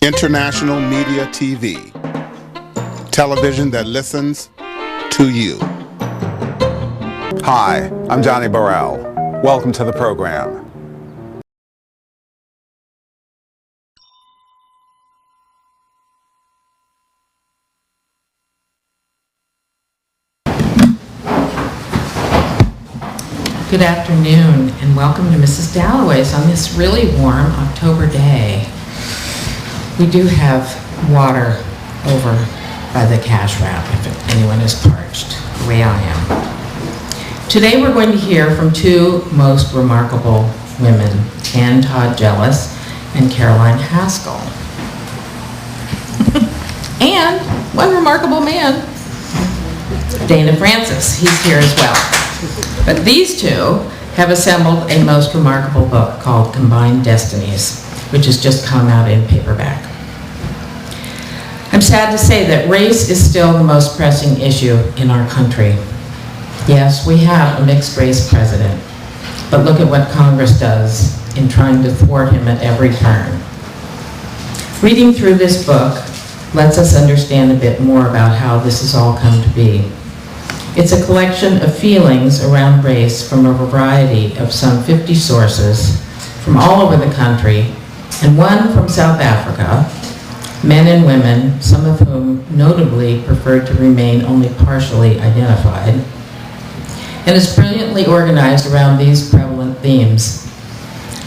International Media TV. Television that listens to you. Hi, I'm Johnnie Burrell. Welcome to the program. Good afternoon and welcome to Mrs. Dalloway's on this really warm October day. We do have water over by the cash wrap if anyone is parched, the way I am. Today we're going to hear from two most remarkable women, Todd Jealous and Caroline Haskell. And one remarkable man, Dana Francis, he's here as well. But these two have assembled a most remarkable book called Combined Destinies, which has just come out in paperback. I'm sad to say that race is still the most pressing issue in our country. Yes, we have a mixed race president, but look at what Congress does in trying to thwart him at every turn. Reading through this book lets us understand a bit more about how this has all come to be. It's a collection of feelings around race from a variety of some 50 sources from all over the country, and one from South Africa, men and women, some of whom notably preferred to remain only partially identified, and is brilliantly organized around these prevalent themes: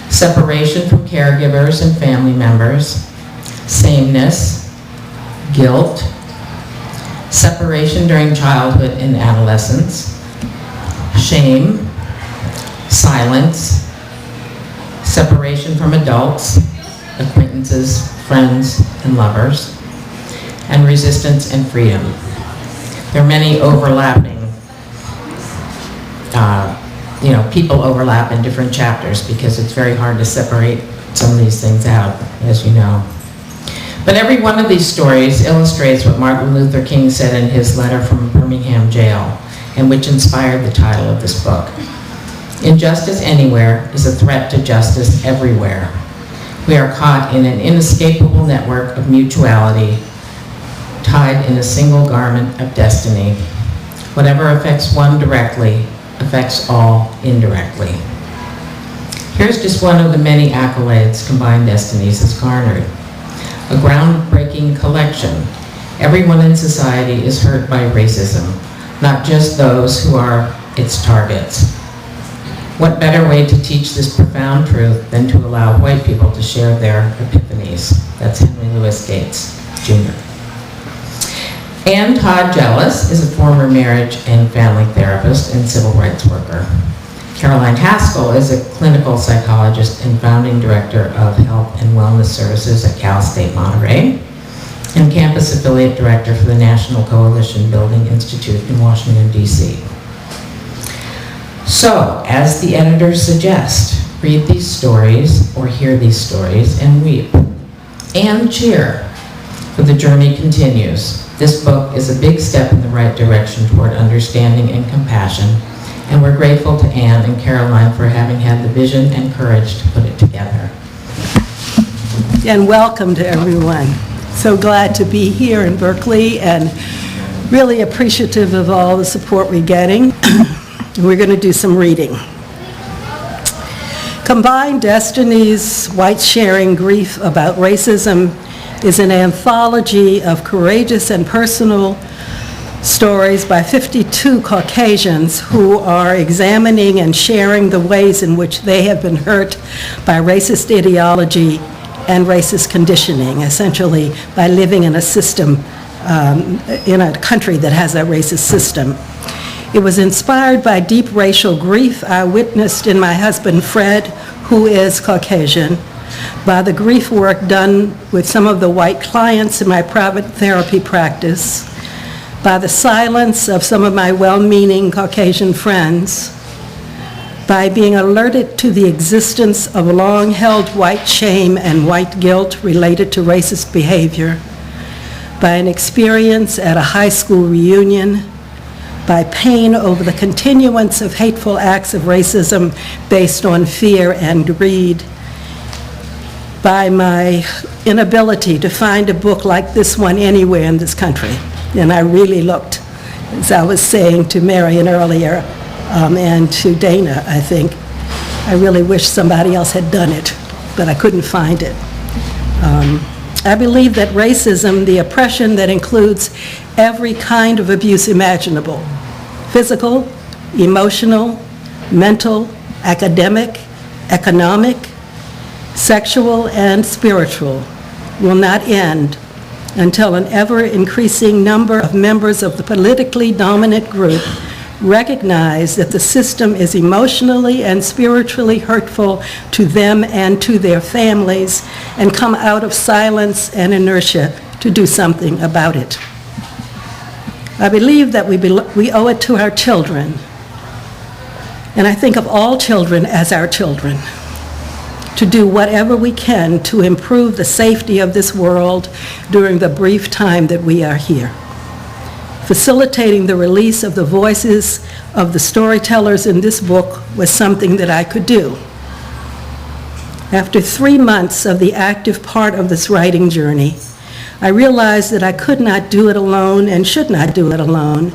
separation from caregivers and family members, sameness, guilt, separation during childhood and adolescence, shame, silence, separation from adults, acquaintances, friends, and lovers, and resistance and freedom. There are many overlapping, people overlap in different chapters because it's very hard to separate some of these things out, as you know. But every one of these stories illustrates what Martin Luther King said in his letter from Birmingham jail, and which inspired the title of this book. Injustice anywhere is a threat to justice everywhere. We are caught in an inescapable network of mutuality, tied in a single garment of destiny. Whatever affects one directly affects all indirectly. Here's just one of the many accolades Combined Destinies has garnered. A groundbreaking collection. Everyone in society is hurt by racism, not just those who are its targets. What better way to teach this profound truth than to allow white people to share their epiphanies? That's Henry Louis Gates, Jr. Todd Jealous is a former marriage and family therapist and civil rights worker. Caroline Haskell is a clinical psychologist and founding director of health and wellness services at Cal State Monterey, and campus affiliate director for the National Coalition Building Institute in Washington, D.C. So, as the editors suggest, read these stories or hear these stories and weep and cheer, for the journey continues. This book is a big step in the right direction toward understanding and compassion, and we're grateful to Anne and Caroline for having had the vision and courage to put it together. And welcome to everyone. So glad to be here in Berkeley and really appreciative of all the support we're getting. We're going to do some reading. Combined Destinies, Whites Sharing Grief About Racism is an anthology of courageous and personal stories by 52 Caucasians who are examining and sharing the ways in which they have been hurt by racist ideology and racist conditioning, essentially by living in a system, in a country that has a racist system. It was inspired by deep racial grief I witnessed in my husband Fred, who is Caucasian, by the grief work done with some of the white clients in my private therapy practice, by the silence of some of my well-meaning Caucasian friends, by being alerted to the existence of long-held white shame and white guilt related to racist behavior, by an experience at a high school reunion, by pain over the continuance of hateful acts of racism based on fear and greed, by my inability to find a book like this one anywhere in this country. And I really looked, as I was saying to Marian earlier, and to Dana, I think. I really wish somebody else had done it, but I couldn't find it. I believe that racism, the oppression that includes every kind of abuse imaginable, physical, emotional, mental, academic, economic, sexual, and spiritual, will not end until an ever-increasing number of members of the politically dominant group recognize that the system is emotionally and spiritually hurtful to them and to their families, and come out of silence and inertia to do something about it. I believe that we owe it to our children, and I think of all children as our children, to do whatever we can to improve the safety of this world during the brief time that we are here. Facilitating the release of the voices of the storytellers in this book was something that I could do. After 3 months of the active part of this writing journey, I realized that I could not do it alone and should not do it alone,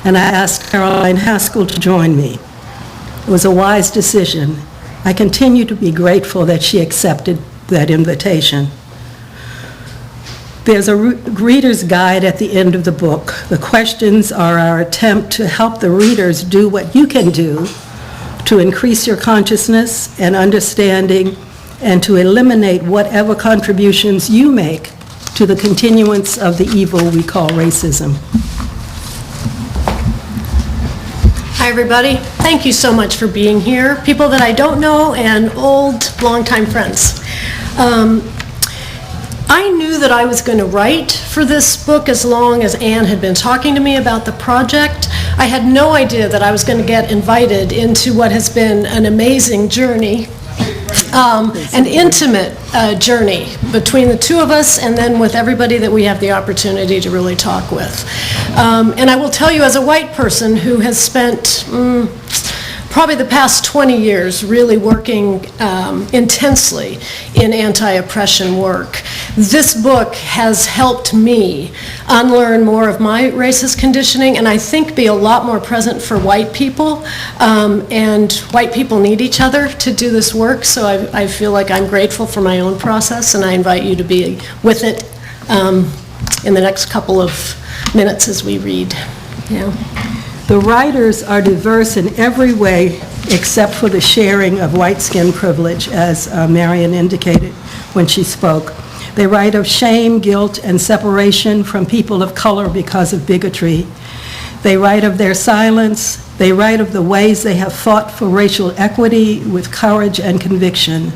and I asked Caroline Haskell to join me. It was a wise decision. I continue to be grateful that she accepted that invitation. There's a reader's guide at the end of the book. The questions are our attempt to help the readers do what you can do to increase your consciousness and understanding, and to eliminate whatever contributions you make to the continuance of the evil we call racism. Hi, everybody. Thank you so much for being here. People that I don't know and old, longtime friends. I knew that I was going to write for this book as long as Anne had been talking to me about the project. I had no idea that I was going to get invited into what has been an amazing journey, an intimate journey between the two of us, and then with everybody that we have the opportunity to really talk with. And I will tell you, as a white person who has spent probably the past 20 years really working intensely in anti-oppression work, this book has helped me unlearn more of my racist conditioning, and I think be a lot more present for white people. And white people need each other to do this work, so I feel like I'm grateful for my own process, and I invite you to be with it in the next couple of minutes as we read. Yeah. The writers are diverse in every way except for the sharing of white skin privilege, as Marian indicated when she spoke. They write of shame, guilt, and separation from people of color because of bigotry. They write of their silence. They write of the ways they have fought for racial equity with courage and conviction.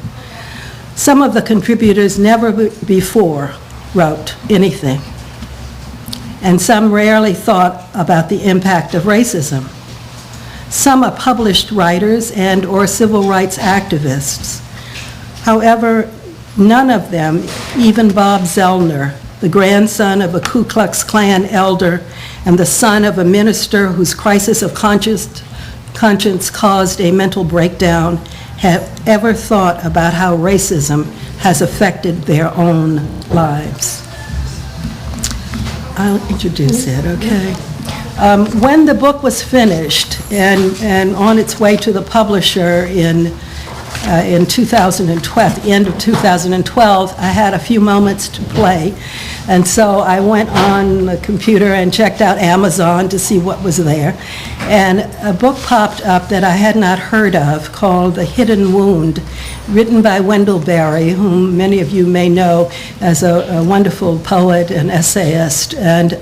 Some of the contributors never before wrote anything, and some rarely thought about the impact of racism. Some are published writers and or civil rights activists. However, none of them, even Bob Zellner, the grandson of a Ku Klux Klan elder and the son of a minister whose crisis of conscience caused a mental breakdown, have ever thought about how racism has affected their own lives. I'll introduce it, okay? When the book was finished and on its way to the publisher in 2012, the end of 2012, I had a few moments to play, and so I went on the computer and checked out Amazon to see what was there, and a book popped up that I had not heard of called The Hidden Wound, written by Wendell Berry, whom many of you may know as a wonderful poet and essayist, and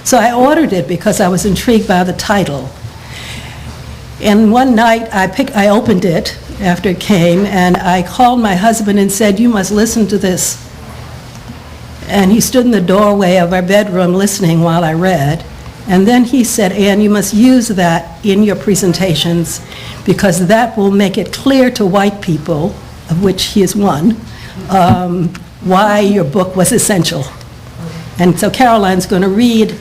so I ordered it because I was intrigued by the title. And one night I opened it after it came, and I called my husband and said, "You must listen to this." And he stood in the doorway of our bedroom listening while I read. And then he said, "Anne, you must use that in your presentations because that will make it clear to white people," of which he is one, why your book was essential. And so Caroline's going to read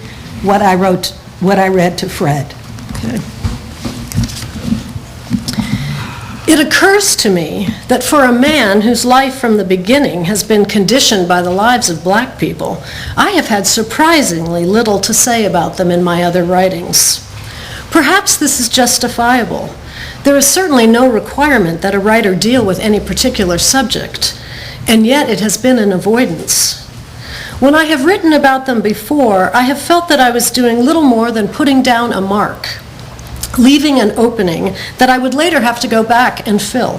what I read to Fred. Okay. It occurs to me that for a man whose life from the beginning has been conditioned by the lives of black people, I have had surprisingly little to say about them in my other writings. Perhaps this is justifiable. There is certainly no requirement that a writer deal with any particular subject, and yet it has been an avoidance. When I have written about them before, I have felt that I was doing little more than putting down a mark, leaving an opening that I would later have to go back and fill.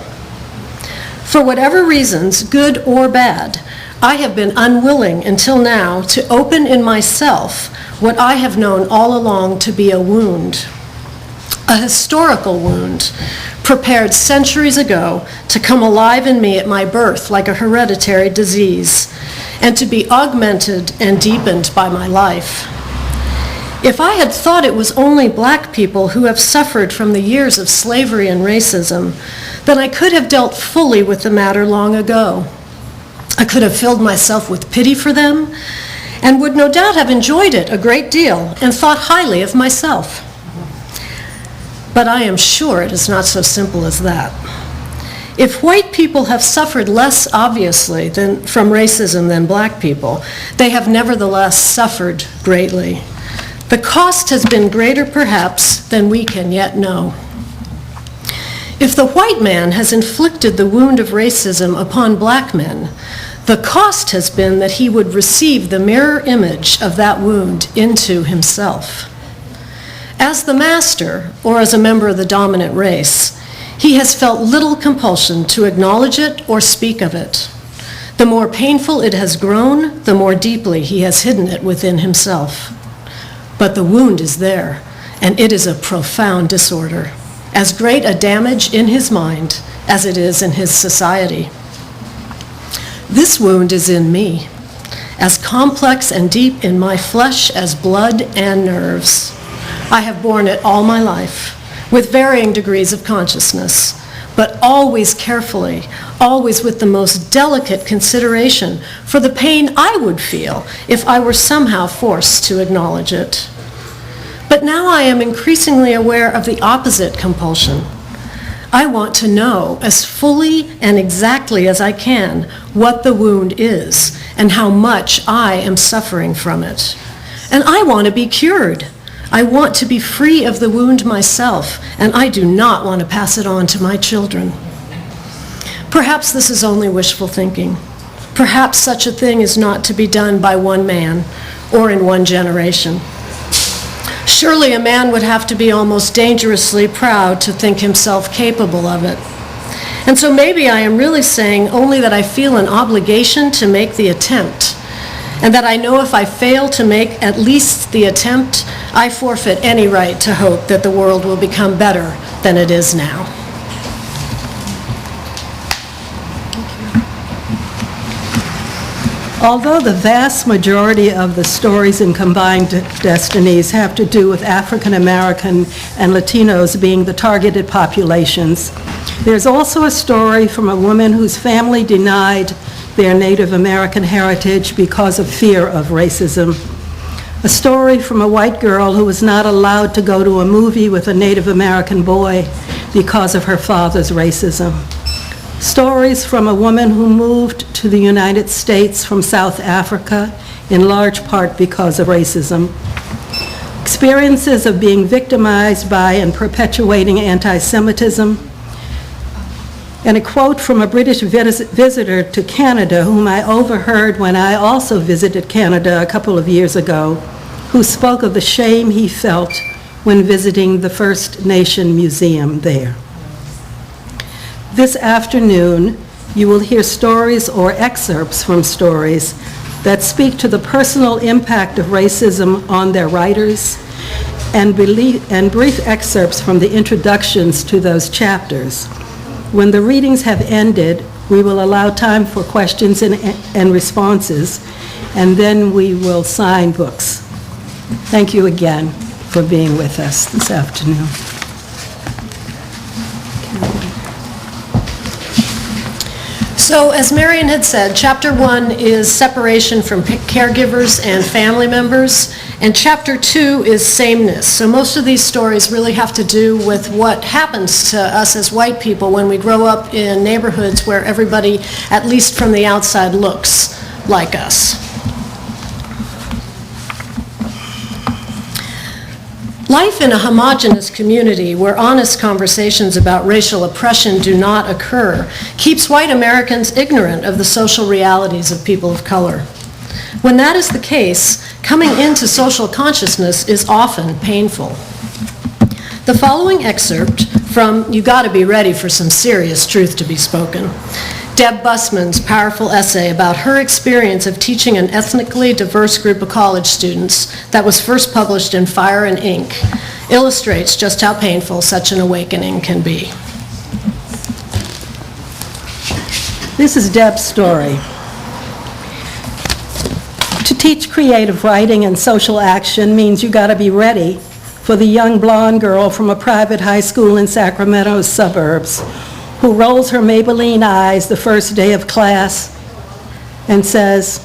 For whatever reasons, good or bad, I have been unwilling until now to open in myself what I have known all along to be a wound, a historical wound, prepared centuries ago to come alive in me at my birth like a hereditary disease, and to be augmented and deepened by my life. If I had thought it was only black people who have suffered from the years of slavery and racism, then I could have dealt fully with the matter long ago. I could have filled myself with pity for them, and would no doubt have enjoyed it a great deal and thought highly of myself. But I am sure it is not so simple as that. If white people have suffered less obviously from racism than black people, they have nevertheless suffered greatly. The cost has been greater, perhaps, than we can yet know. If the white man has inflicted the wound of racism upon black men, the cost has been that he would receive the mirror image of that wound into himself. As the master, or as a member of the dominant race, he has felt little compulsion to acknowledge it or speak of it. The more painful it has grown, the more deeply he has hidden it within himself. But the wound is there, and it is a profound disorder, as great a damage in his mind as it is in his society. This wound is in me, as complex and deep in my flesh as blood and nerves. I have borne it all my life, with varying degrees of consciousness, but always carefully, always with the most delicate consideration for the pain I would feel if I were somehow forced to acknowledge it. But now I am increasingly aware of the opposite compulsion. I want to know as fully and exactly as I can what the wound is and how much I am suffering from it. And I want to be cured. I want to be free of the wound myself, and I do not want to pass it on to my children. Perhaps this is only wishful thinking. Perhaps such a thing is not to be done by one man or in one generation. Surely a man would have to be almost dangerously proud to think himself capable of it. And so maybe I am really saying only that I feel an obligation to make the attempt, and that I know if I fail to make at least the attempt, I forfeit any right to hope that the world will become better than it is now. Although the vast majority of the stories in Combined Destinies have to do with African American and Latinos being the targeted populations, there's also a story from a woman whose family denied their Native American heritage because of fear of racism. A story from a white girl who was not allowed to go to a movie with a Native American boy because of her father's racism. Stories from a woman who moved to the United States from South Africa, in large part because of racism. Experiences of being victimized by and perpetuating anti-Semitism. And a quote from a British visitor to Canada, whom I overheard when I also visited Canada a couple of years ago, who spoke of the shame he felt when visiting the First Nation Museum there. This afternoon, you will hear stories or excerpts from stories that speak to the personal impact of racism on their writers, and brief excerpts from the introductions to those chapters. When the readings have ended, we will allow time for questions and responses, and then we will sign books. Thank you again for being with us this afternoon. So as Marian had said, Chapter 1 is separation from caregivers and family members, And chapter 2 is sameness. So most of these stories really have to do with what happens to us as white people when we grow up in neighborhoods where everybody, at least from the outside, looks like us. Life in a homogeneous community where honest conversations about racial oppression do not occur keeps white Americans ignorant of the social realities of people of color. When that is the case, coming into social consciousness is often painful. The following excerpt from You Gotta Be Ready for Some Serious Truth to Be Spoken, Deb Busman's powerful essay about her experience of teaching an ethnically diverse group of college students that was first published in Fire and Ink, illustrates just how painful such an awakening can be. This is Deb's story. To teach creative writing and social action means you gotta be ready for the young blonde girl from a private high school in Sacramento's suburbs who rolls her Maybelline eyes the first day of class and says,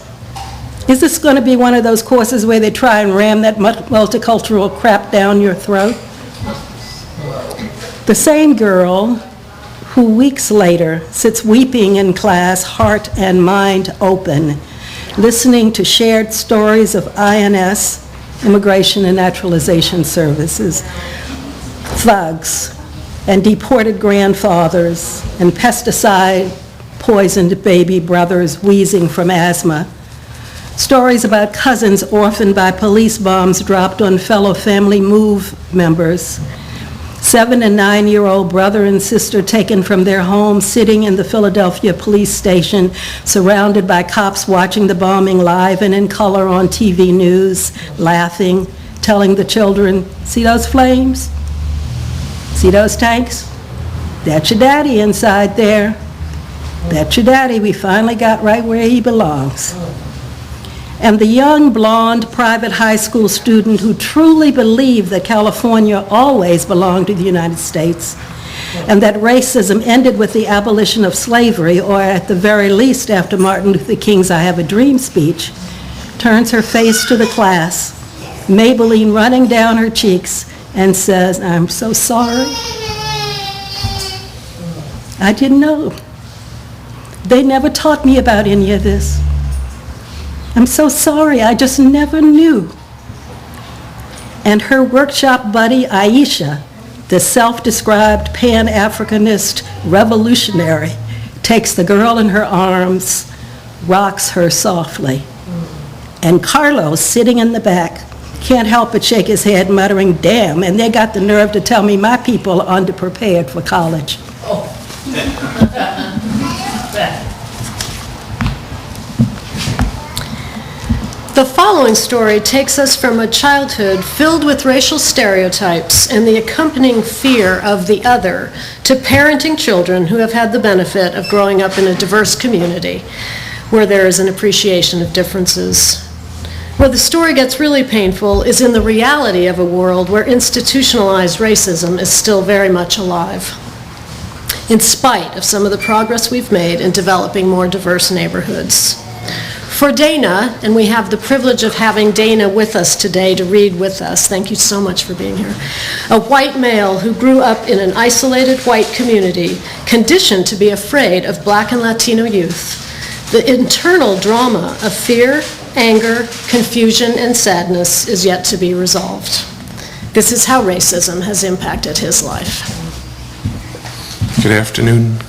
"Is this going to be one of those courses where they try and ram that multicultural crap down your throat?" The same girl who weeks later sits weeping in class, heart and mind open, listening to shared stories of INS, Immigration and Naturalization Services, thugs, and deported grandfathers, and pesticide-poisoned baby brothers wheezing from asthma. Stories about cousins orphaned by police bombs dropped on fellow family move members. 7- and 9-year-old brother and sister taken from their home, sitting in the Philadelphia police station, surrounded by cops watching the bombing live and in color on TV news, laughing, telling the children, "See those flames? See those tanks? That's your daddy inside there. That's your daddy. We finally got right where he belongs." And the young, blonde, private high school student who truly believed that California always belonged to the United States, and that racism ended with the abolition of slavery, or at the very least after Martin Luther King's "I Have a Dream" speech, turns her face to the class, Maybelline running down her cheeks, and says, "I'm so sorry. I didn't know. They never taught me about any of this. I'm so sorry, I just never knew." And her workshop buddy, Aisha, the self-described Pan-Africanist revolutionary, takes the girl in her arms, rocks her softly. And Carlos, sitting in the back, can't help but shake his head, muttering, "Damn, and they got the nerve to tell me my people are underprepared for college." The following story takes us from a childhood filled with racial stereotypes and the accompanying fear of the other to parenting children who have had the benefit of growing up in a diverse community where there is an appreciation of differences. Where the story gets really painful is in the reality of a world where institutionalized racism is still very much alive, in spite of some of the progress we've made in developing more diverse neighborhoods. For Dana, and we have the privilege of having Dana with us today to read with us, thank you so much for being here, a white male who grew up in an isolated white community, conditioned to be afraid of Black and Latino youth, the internal drama of fear, anger, confusion, and sadness is yet to be resolved. This is how racism has impacted his life. Good afternoon.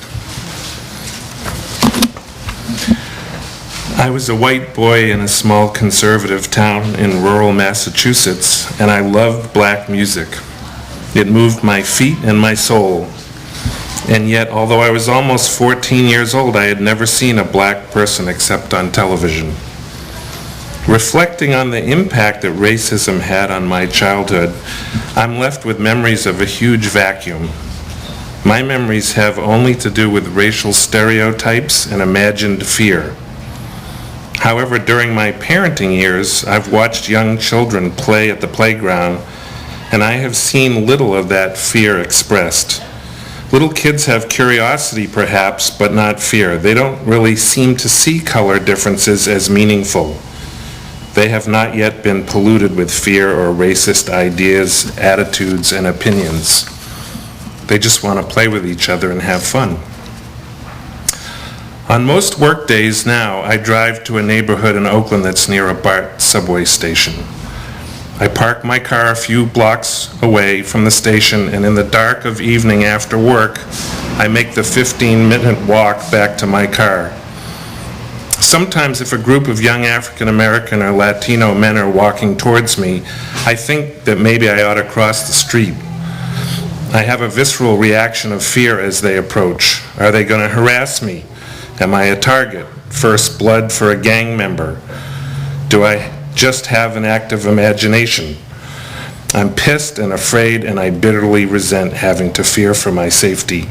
I was a white boy in a small conservative town in rural Massachusetts, and I loved black music. It moved my feet and my soul. And yet, although I was almost 14 years old, I had never seen a black person except on television. Reflecting on the impact that racism had on my childhood, I'm left with memories of a huge vacuum. My memories have only to do with racial stereotypes and imagined fear. However, during my parenting years, I've watched young children play at the playground, and I have seen little of that fear expressed. Little kids have curiosity, perhaps, but not fear. They don't really seem to see color differences as meaningful. They have not yet been polluted with fear or racist ideas, attitudes, and opinions. They just want to play with each other and have fun. On most work days now, I drive to a neighborhood in Oakland that's near a BART subway station. I park my car a few blocks away from the station, and in the dark of evening after work, I make the 15-minute walk back to my car. Sometimes if a group of young African American or Latino men are walking towards me, I think that maybe I ought to cross the street. I have a visceral reaction of fear as they approach. Are they going to harass me? Am I a target? First blood for a gang member? Do I just have an active imagination? I'm pissed and afraid, and I bitterly resent having to fear for my safety.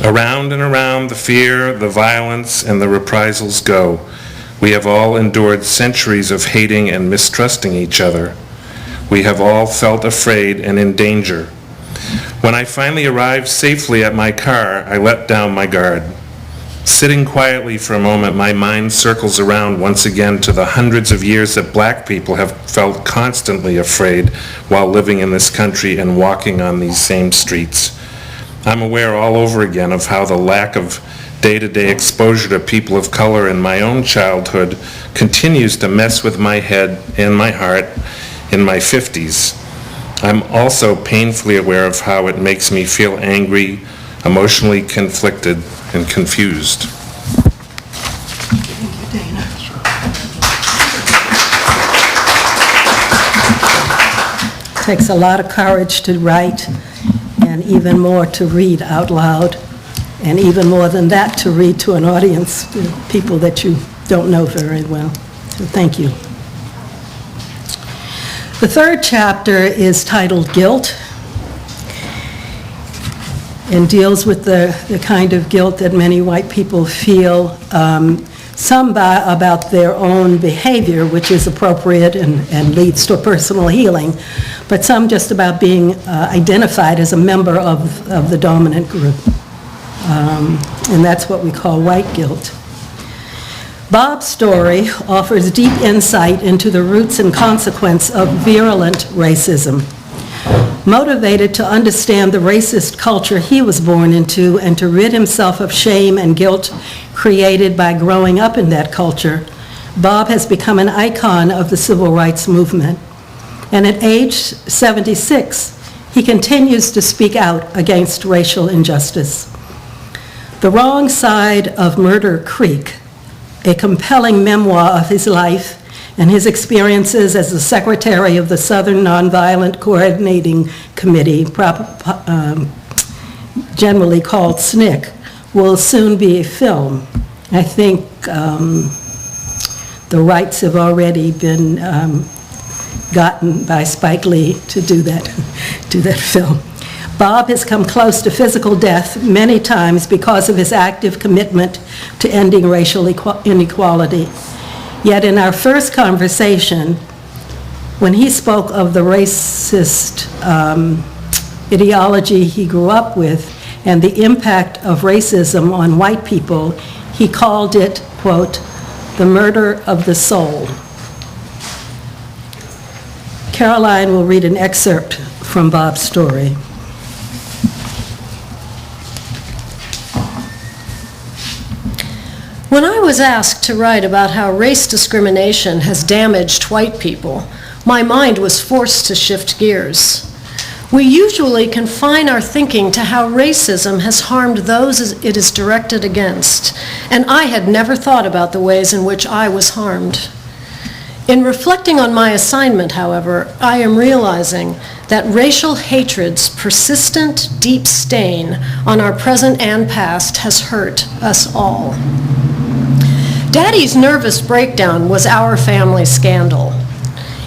Around and around the fear, the violence, and the reprisals go. We have all endured centuries of hating and mistrusting each other. We have all felt afraid and in danger. When I finally arrive safely at my car, I let down my guard. Sitting quietly for a moment, my mind circles around once again to the hundreds of years that black people have felt constantly afraid while living in this country and walking on these same streets. I'm aware all over again of how the lack of day-to-day exposure to people of color in my own childhood continues to mess with my head and my heart in my 50s. I'm also painfully aware of how it makes me feel angry, emotionally conflicted, and confused. Thank you, Dana. It takes a lot of courage to write, and even more to read out loud, and even more than that to read to an audience, to people that you don't know very well. So thank you. The third chapter is titled Guilt, and deals with the kind of guilt that many white people feel, some about their own behavior, which is appropriate and leads to personal healing, but some just about being identified as a member of the dominant group. And that's what we call white guilt. Bob's story offers deep insight into the roots and consequence of virulent racism. Motivated to understand the racist culture he was born into and to rid himself of shame and guilt created by growing up in that culture, Bob has become an icon of the civil rights movement. And at age 76, he continues to speak out against racial injustice. The Wrong Side of Murder Creek, a compelling memoir of his life and his experiences as the secretary of the Southern Nonviolent Coordinating Committee, generally called SNCC, will soon be a film. I think the rights have already been gotten by Spike Lee to do that film. Bob has come close to physical death many times because of his active commitment to ending racial inequality. Yet in our first conversation, when he spoke of the racist ideology he grew up with and the impact of racism on white people, he called it, quote, the murder of the soul. Caroline will read an excerpt from Bob's story. When I was asked to write about how race discrimination has damaged white people, my mind was forced to shift gears. We usually confine our thinking to how racism has harmed those it is directed against, and I had never thought about the ways in which I was harmed. In reflecting on my assignment, however, I am realizing that racial hatred's persistent, deep stain on our present and past has hurt us all. Daddy's nervous breakdown was our family scandal.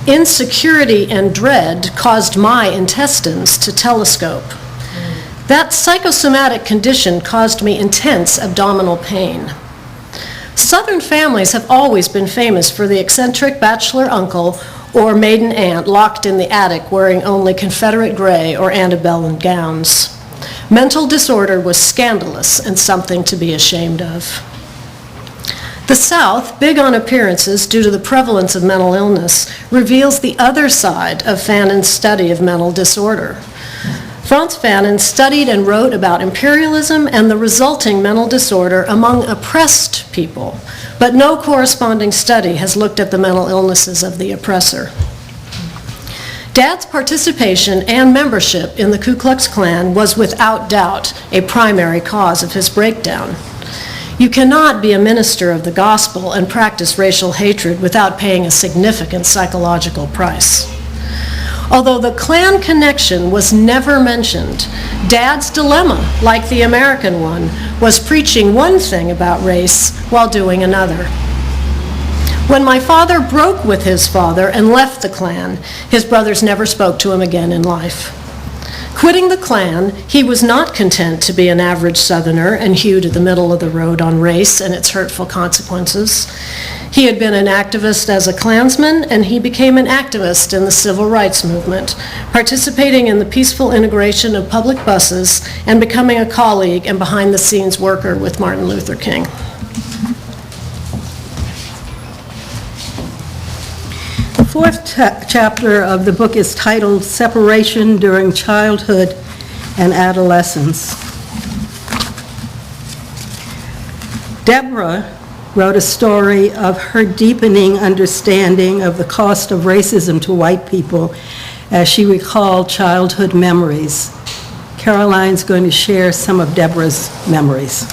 Insecurity and dread caused my intestines to telescope. That psychosomatic condition caused me intense abdominal pain. Southern families have always been famous for the eccentric bachelor uncle or maiden aunt locked in the attic wearing only Confederate gray or antebellum gowns. Mental disorder was scandalous and something to be ashamed of. The South, big on appearances due to the prevalence of mental illness, reveals the other side of Fanon's study of mental disorder. Frantz Fanon studied and wrote about imperialism and the resulting mental disorder among oppressed people, but no corresponding study has looked at the mental illnesses of the oppressor. Dad's participation and membership in the Ku Klux Klan was without doubt a primary cause of his breakdown. You cannot be a minister of the gospel and practice racial hatred without paying a significant psychological price. Although the Klan connection was never mentioned, Dad's dilemma, like the American one, was preaching one thing about race while doing another. When my father broke with his father and left the Klan, his brothers never spoke to him again in life. Quitting the Klan, he was not content to be an average Southerner and hew to the middle of the road on race and its hurtful consequences. He had been an activist as a Klansman, and he became an activist in the civil rights movement, participating in the peaceful integration of public buses and becoming a colleague and behind-the-scenes worker with Martin Luther King. The fourth chapter of the book is titled Separation During Childhood and Adolescence. Deborah wrote a story of her deepening understanding of the cost of racism to white people as she recalled childhood memories. Caroline's going to share some of Deborah's memories.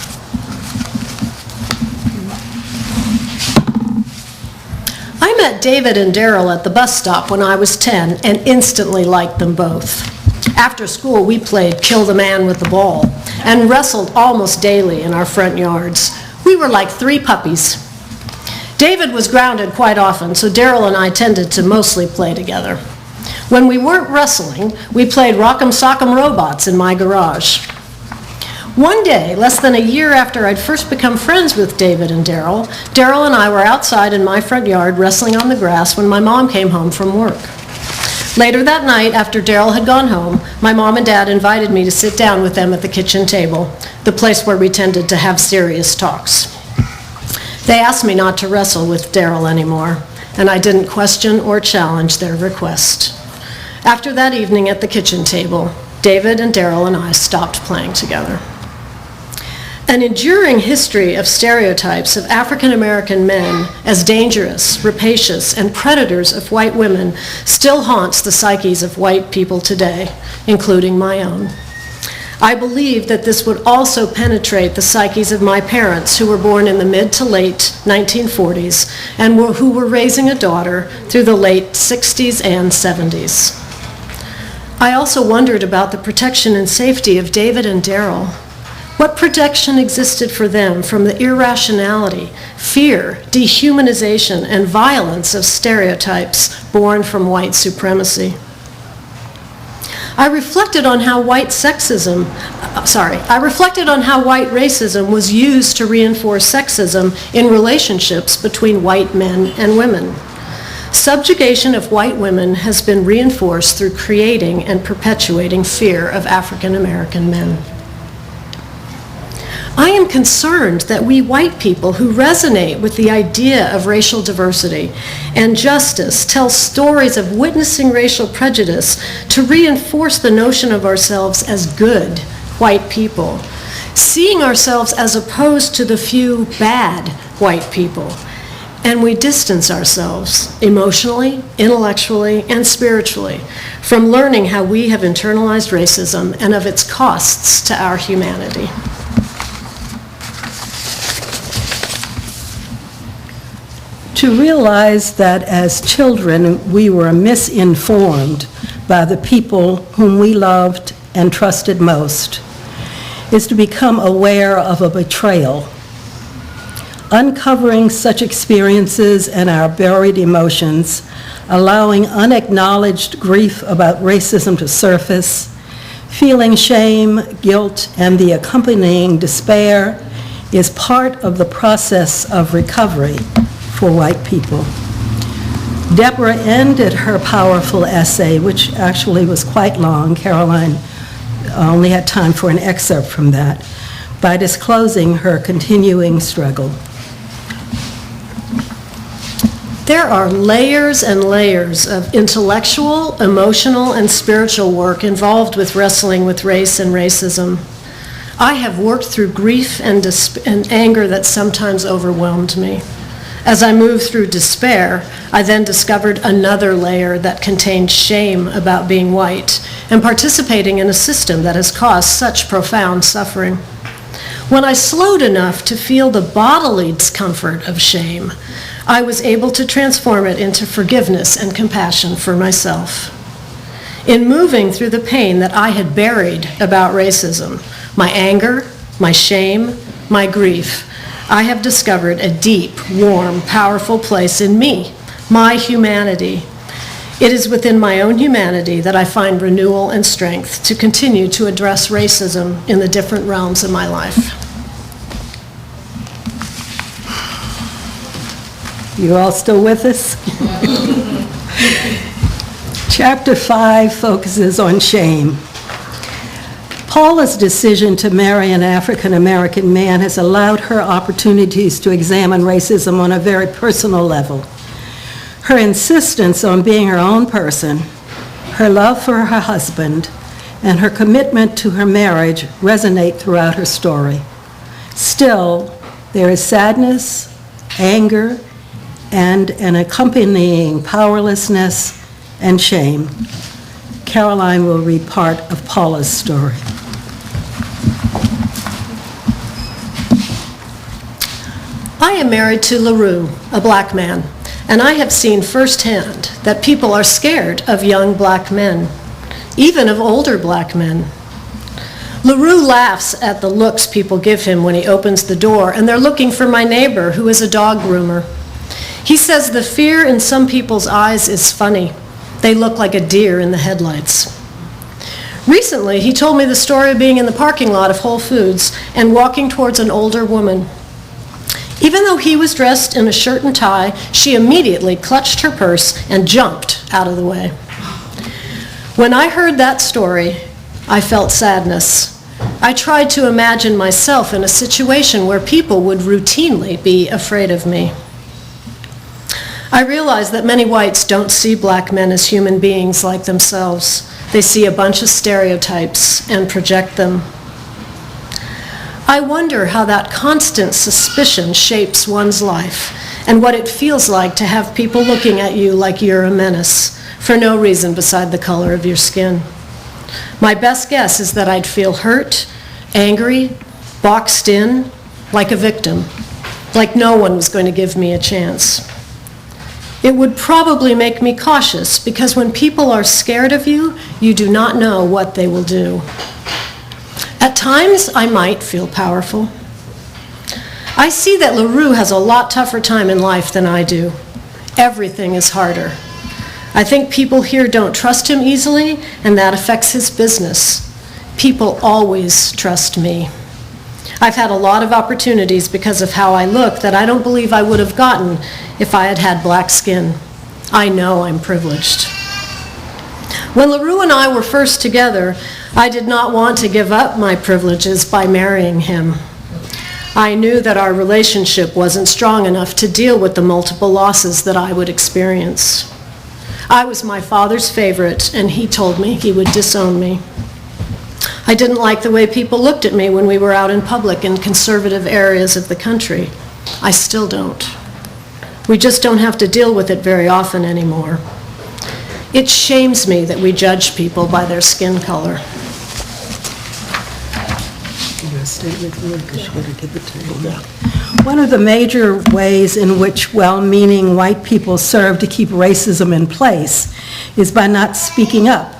I met David and Darrell at the bus stop when I was 10 and instantly liked them both. After school, we played Kill the Man with the Ball and wrestled almost daily in our front yards. We were like three puppies. David was grounded quite often, so Darrell and I tended to mostly play together. When we weren't wrestling, we played Rock'em Sock'em Robots in my garage. One day, less than a year after I'd first become friends with David and Darrell, Darrell and I were outside in my front yard wrestling on the grass when my mom came home from work. Later that night, after Darrell had gone home, my mom and dad invited me to sit down with them at the kitchen table, the place where we tended to have serious talks. They asked me not to wrestle with Darrell anymore, and I didn't question or challenge their request. After that evening at the kitchen table, David and Darrell and I stopped playing together. An enduring history of stereotypes of African American men as dangerous, rapacious, and predators of white women still haunts the psyches of white people today, including my own. I believe that this would also penetrate the psyches of my parents, who were born in the mid to late 1940s and who were raising a daughter through the late 60s and 70s. I also wondered about the protection and safety of David and Darrell. What protection existed for them from the irrationality, fear, dehumanization, and violence of stereotypes born from white supremacy? I reflected on how white racism was used to reinforce sexism in relationships between white men and women. Subjugation of white women has been reinforced through creating and perpetuating fear of African American men. I am concerned that we white people who resonate with the idea of racial diversity and justice tell stories of witnessing racial prejudice to reinforce the notion of ourselves as good white people, seeing ourselves as opposed to the few bad white people. And we distance ourselves emotionally, intellectually, and spiritually from learning how we have internalized racism and of its costs to our humanity. To realize that as children we were misinformed by the people whom we loved and trusted most is to become aware of a betrayal. Uncovering such experiences and our buried emotions, allowing unacknowledged grief about racism to surface, feeling shame, guilt, and the accompanying despair is part of the process of recovery for white people. Deborah ended her powerful essay, which actually was quite long. Caroline only had time for an excerpt from that, by disclosing her continuing struggle. There are layers and layers of intellectual, emotional, and spiritual work involved with wrestling with race and racism. I have worked through grief and anger that sometimes overwhelmed me. As I moved through despair, I then discovered another layer that contained shame about being white and participating in a system that has caused such profound suffering. When I slowed enough to feel the bodily discomfort of shame, I was able to transform it into forgiveness and compassion for myself. In moving through the pain that I had buried about racism, my anger, my shame, my grief, I have discovered a deep, warm, powerful place in me, my humanity. It is within my own humanity that I find renewal and strength to continue to address racism in the different realms of my life. You all still with us? Chapter 5 focuses on shame. Paula's decision to marry an African-American man has allowed her opportunities to examine racism on a very personal level. Her insistence on being her own person, her love for her husband, and her commitment to her marriage resonate throughout her story. Still, there is sadness, anger, and an accompanying powerlessness and shame. Caroline will read part of Paula's story. I am married to LaRue, a black man, and I have seen firsthand that people are scared of young black men, even of older black men. LaRue laughs at the looks people give him when he opens the door, and they're looking for my neighbor, who is a dog groomer. He says the fear in some people's eyes is funny. They look like a deer in the headlights. Recently, he told me the story of being in the parking lot of Whole Foods and walking towards an older woman. Even though he was dressed in a shirt and tie, she immediately clutched her purse and jumped out of the way. When I heard that story, I felt sadness. I tried to imagine myself in a situation where people would routinely be afraid of me. I realize that many whites don't see black men as human beings like themselves. They see a bunch of stereotypes and project them. I wonder how that constant suspicion shapes one's life and what it feels like to have people looking at you like you're a menace for no reason beside the color of your skin. My best guess is that I'd feel hurt, angry, boxed in, like a victim, like no one was going to give me a chance. It would probably make me cautious because when people are scared of you, you do not know what they will do. At times, I might feel powerful. I see that LaRue has a lot tougher time in life than I do. Everything is harder. I think people here don't trust him easily, and that affects his business. People always trust me. I've had a lot of opportunities because of how I look that I don't believe I would have gotten if I had had black skin. I know I'm privileged. When LaRue and I were first together, I did not want to give up my privileges by marrying him. I knew that our relationship wasn't strong enough to deal with the multiple losses that I would experience. I was my father's favorite, and he told me he would disown me. I didn't like the way people looked at me when we were out in public in conservative areas of the country. I still don't. We just don't have to deal with it very often anymore. It shames me that we judge people by their skin color. One of the major ways in which well-meaning white people serve to keep racism in place is by not speaking up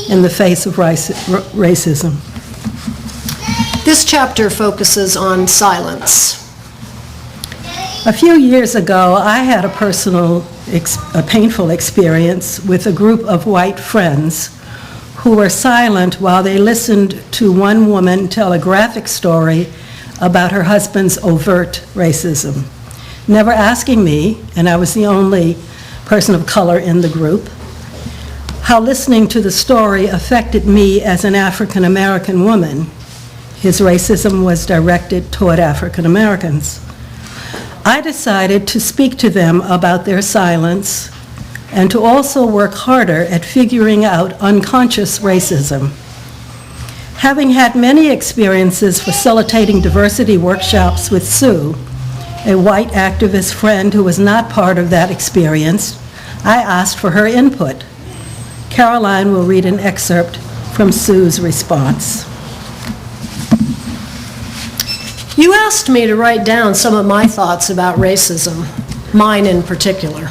in the face of racism. This chapter focuses on silence. A few years ago, I had a painful experience with a group of white friends who were silent while they listened to one woman tell a graphic story about her husband's overt racism, never asking me, and I was the only person of color in the group, how listening to the story affected me as an African American woman. His racism was directed toward African Americans. I decided to speak to them about their silence and to also work harder at figuring out unconscious racism. Having had many experiences facilitating diversity workshops with Sue, a white activist friend who was not part of that experience, I asked for her input. Caroline will read an excerpt from Sue's response. You asked me to write down some of my thoughts about racism, mine in particular.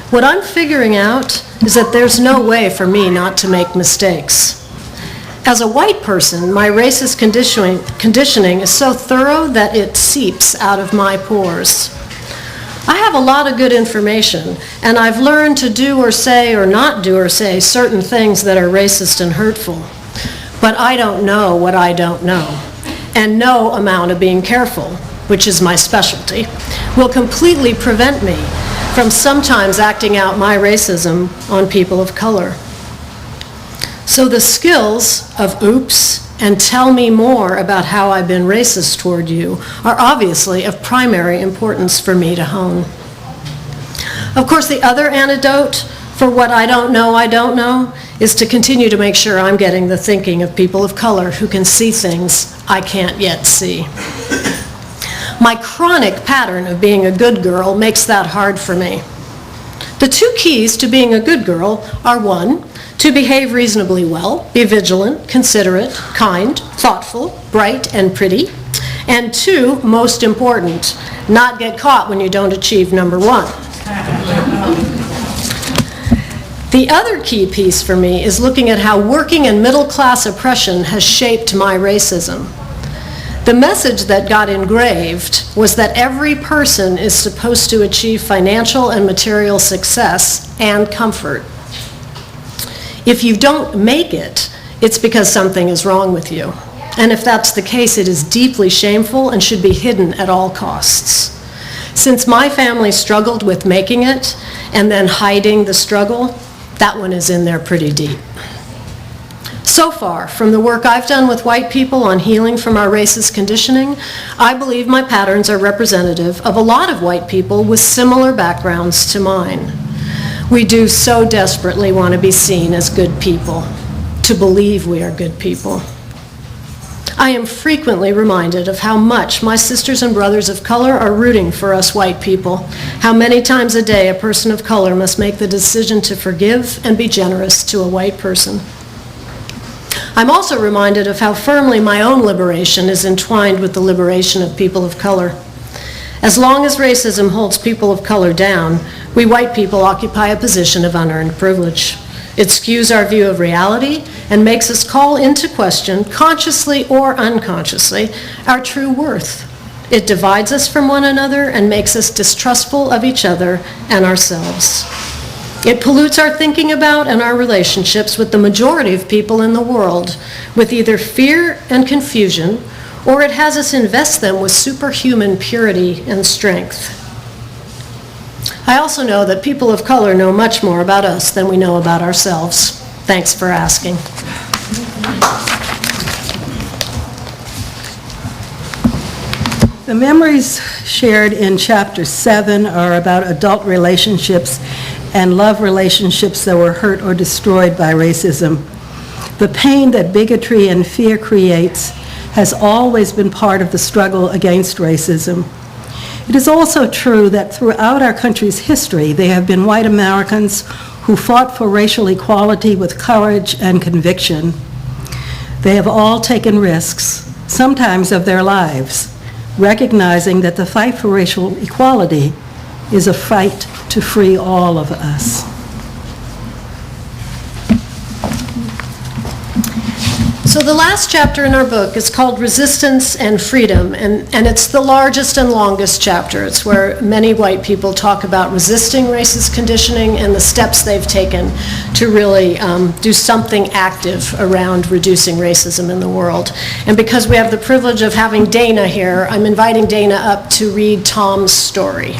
What I'm figuring out is that there's no way for me not to make mistakes. As a white person, my racist conditioning is so thorough that it seeps out of my pores. I have a lot of good information, and I've learned to do or say or not do or say certain things that are racist and hurtful. But I don't know what I don't know, and no amount of being careful, which is my specialty, will completely prevent me from sometimes acting out my racism on people of color. So the skills of oops and tell me more about how I've been racist toward you are obviously of primary importance for me to hone. Of course, the other antidote for what I don't know is to continue to make sure I'm getting the thinking of people of color who can see things I can't yet see. My chronic pattern of being a good girl makes that hard for me. The two keys to being a good girl are: one, to behave reasonably well, be vigilant, considerate, kind, thoughtful, bright, and pretty. And two, most important, not get caught when you don't achieve number one. The other key piece for me is looking at how working and middle-class oppression has shaped my racism. The message that got engraved was that every person is supposed to achieve financial and material success and comfort. If you don't make it, it's because something is wrong with you. And if that's the case, it is deeply shameful and should be hidden at all costs. Since my family struggled with making it and then hiding the struggle, that one is in there pretty deep. So far, from the work I've done with white people on healing from our racist conditioning, I believe my patterns are representative of a lot of white people with similar backgrounds to mine. We do so desperately want to be seen as good people, to believe we are good people. I am frequently reminded of how much my sisters and brothers of color are rooting for us white people, how many times a day a person of color must make the decision to forgive and be generous to a white person. I'm also reminded of how firmly my own liberation is entwined with the liberation of people of color. As long as racism holds people of color down, we white people occupy a position of unearned privilege. It skews our view of reality and makes us call into question, consciously or unconsciously, our true worth. It divides us from one another and makes us distrustful of each other and ourselves. It pollutes our thinking about and our relationships with the majority of people in the world with either fear and confusion, or it has us invest them with superhuman purity and strength. I also know that people of color know much more about us than we know about ourselves. Thanks for asking. The memories shared in Chapter 7 are about adult relationships and love relationships that were hurt or destroyed by racism. The pain that bigotry and fear creates has always been part of the struggle against racism. It is also true that throughout our country's history, there have been white Americans who fought for racial equality with courage and conviction. They have all taken risks, sometimes of their lives, recognizing that the fight for racial equality is a fight to free all of us. So the last chapter in our book is called Resistance and Freedom, and it's the largest and longest chapter. It's where many white people talk about resisting racist conditioning and the steps they've taken to really do something active around reducing racism in the world. And because we have the privilege of having Dana here, I'm inviting Dana up to read Tom's story.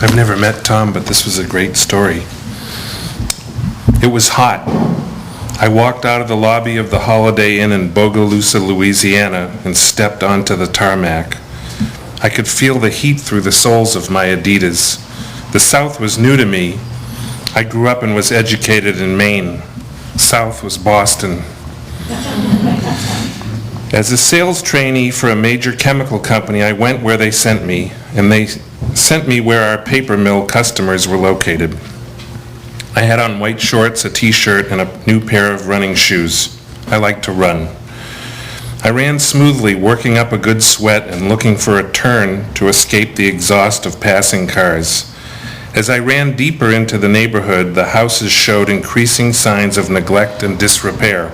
I've never met Tom, but this was a great story. It was hot. I walked out of the lobby of the Holiday Inn in Bogalusa, Louisiana, and stepped onto the tarmac. I could feel the heat through the soles of my Adidas. The South was new to me. I grew up and was educated in Maine. South was Boston. As a sales trainee for a major chemical company, I went where they sent me, and they sent me where our paper mill customers were located. I had on white shorts, a t-shirt, and a new pair of running shoes. I like to run. I ran smoothly, working up a good sweat and looking for a turn to escape the exhaust of passing cars. As I ran deeper into the neighborhood, the houses showed increasing signs of neglect and disrepair.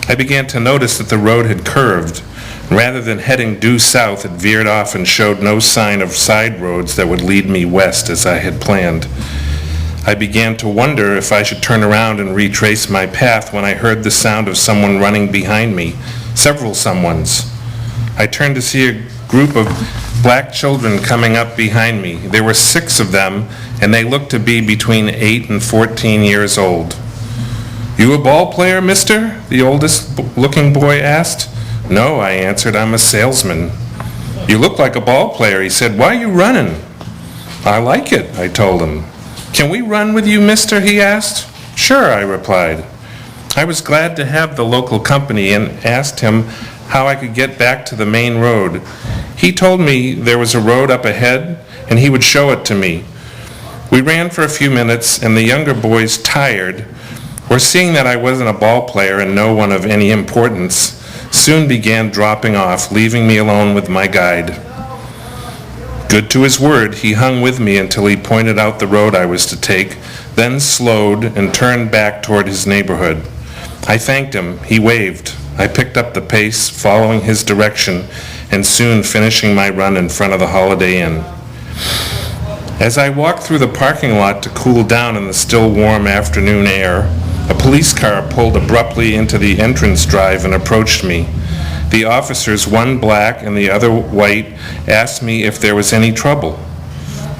I began to notice that the road had curved. Rather than heading due south, it veered off and showed no sign of side roads that would lead me west as I had planned. I began to wonder if I should turn around and retrace my path when I heard the sound of someone running behind me, several someones. I turned to see a group of black children coming up behind me. There were 6 of them, and they looked to be between 8 and 14 years old. "You a ball player, mister?" the oldest-looking boy asked. "No," I answered, "I'm a salesman." "You look like a ball player," he said. "Why are you running?" "I like it," I told him. "Can we run with you, mister?" he asked. "Sure," I replied. I was glad to have the local company and asked him how I could get back to the main road. He told me there was a road up ahead and he would show it to me. We ran for a few minutes, and the younger boys, tired, or seeing that I wasn't a ball player and no one of any importance, soon began dropping off, leaving me alone with my guide. Good to his word, he hung with me until he pointed out the road I was to take, then slowed and turned back toward his neighborhood. I thanked him. He waved. I picked up the pace, following his direction, and soon finishing my run in front of the Holiday Inn. As I walked through the parking lot to cool down in the still warm afternoon air, a police car pulled abruptly into the entrance drive and approached me. The officers, one black and the other white, asked me if there was any trouble.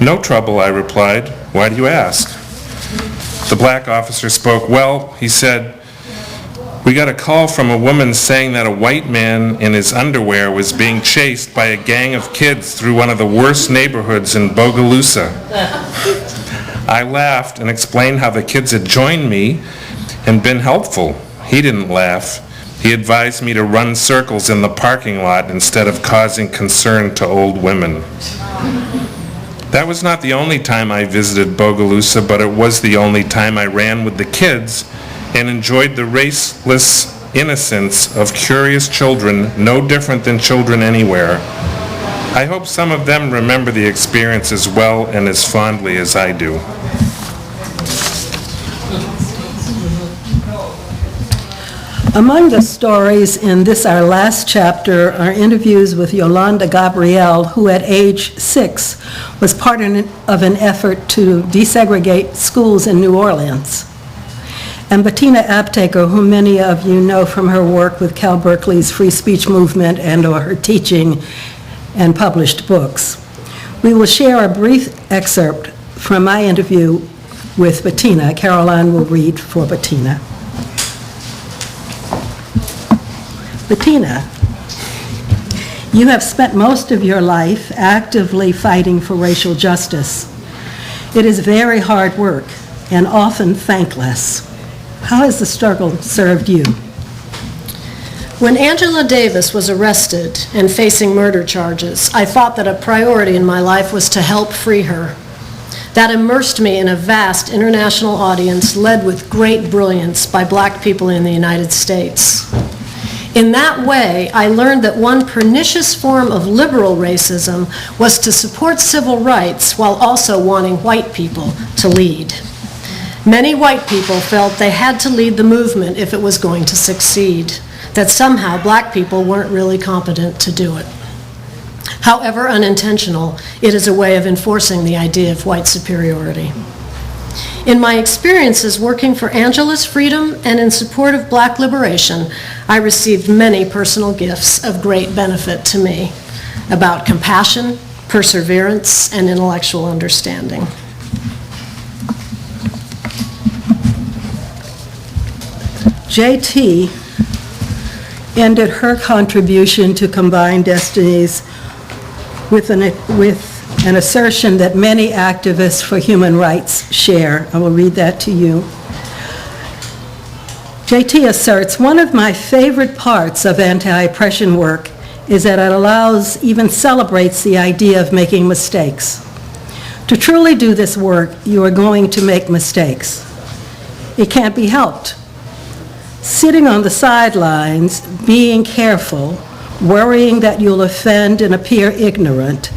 "No trouble," I replied. "Why do you ask?" The black officer spoke. "Well," he said, "we got a call from a woman saying that a white man in his underwear was being chased by a gang of kids through one of the worst neighborhoods in Bogalusa." I laughed and explained how the kids had joined me and been helpful. He didn't laugh. He advised me to run circles in the parking lot instead of causing concern to old women. That was not the only time I visited Bogalusa, but it was the only time I ran with the kids and enjoyed the raceless innocence of curious children, no different than children anywhere. I hope some of them remember the experience as well and as fondly as I do. Among the stories in this, our last chapter, are interviews with Yolanda Gabriel, who at age 6 was part of an effort to desegregate schools in New Orleans, and Bettina Aptaker, whom many of you know from her work with Cal Berkeley's free speech movement and/or her teaching and published books. We will share a brief excerpt from my interview with Bettina. Caroline will read for Bettina. Bettina, you have spent most of your life actively fighting for racial justice. It is very hard work and often thankless. How has the struggle served you? When Angela Davis was arrested and facing murder charges, I thought that a priority in my life was to help free her. That immersed me in a vast international audience led with great brilliance by black people in the United States. In that way, I learned that one pernicious form of liberal racism was to support civil rights while also wanting white people to lead. Many white people felt they had to lead the movement if it was going to succeed, that somehow black people weren't really competent to do it. However unintentional, it is a way of enforcing the idea of white superiority. In my experiences working for Angela's freedom and in support of black liberation, I received many personal gifts of great benefit to me about compassion, perseverance, and intellectual understanding. JT ended her contribution to Combined Destinies with an assertion that many activists for human rights share. I will read that to you. JT asserts, "One of my favorite parts of anti-oppression work is that it allows, even celebrates the idea of making mistakes. To truly do this work, you are going to make mistakes. It can't be helped. Sitting on the sidelines, being careful, worrying that you'll offend and appear ignorant,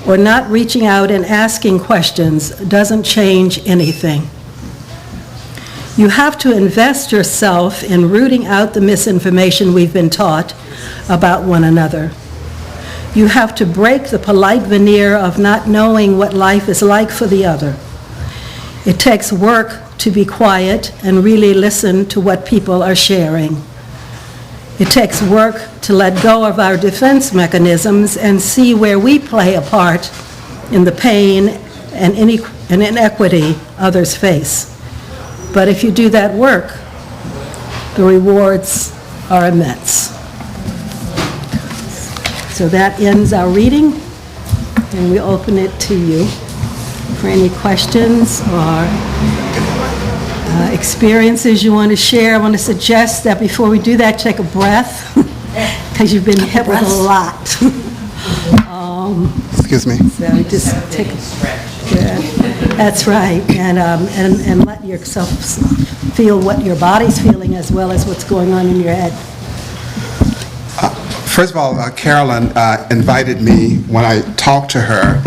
or not reaching out and asking questions doesn't change anything. You have to invest yourself in rooting out the misinformation we've been taught about one another. You have to break the polite veneer of not knowing what life is like for the other. It takes work to be quiet and really listen to what people are sharing. It takes work to let go of our defense mechanisms and see where we play a part in the pain and inequity others face. But if you do that work, the rewards are immense." So that ends our reading, and we open it to you for any questions or experiences you want to share. I want to suggest that before we do that, take a breath, because you've been hit with a lot. Excuse me. So just take a breath. That's right, and let yourself feel what your body's feeling as well as what's going on in your head. First of all, Carolyn invited me when I talked to her.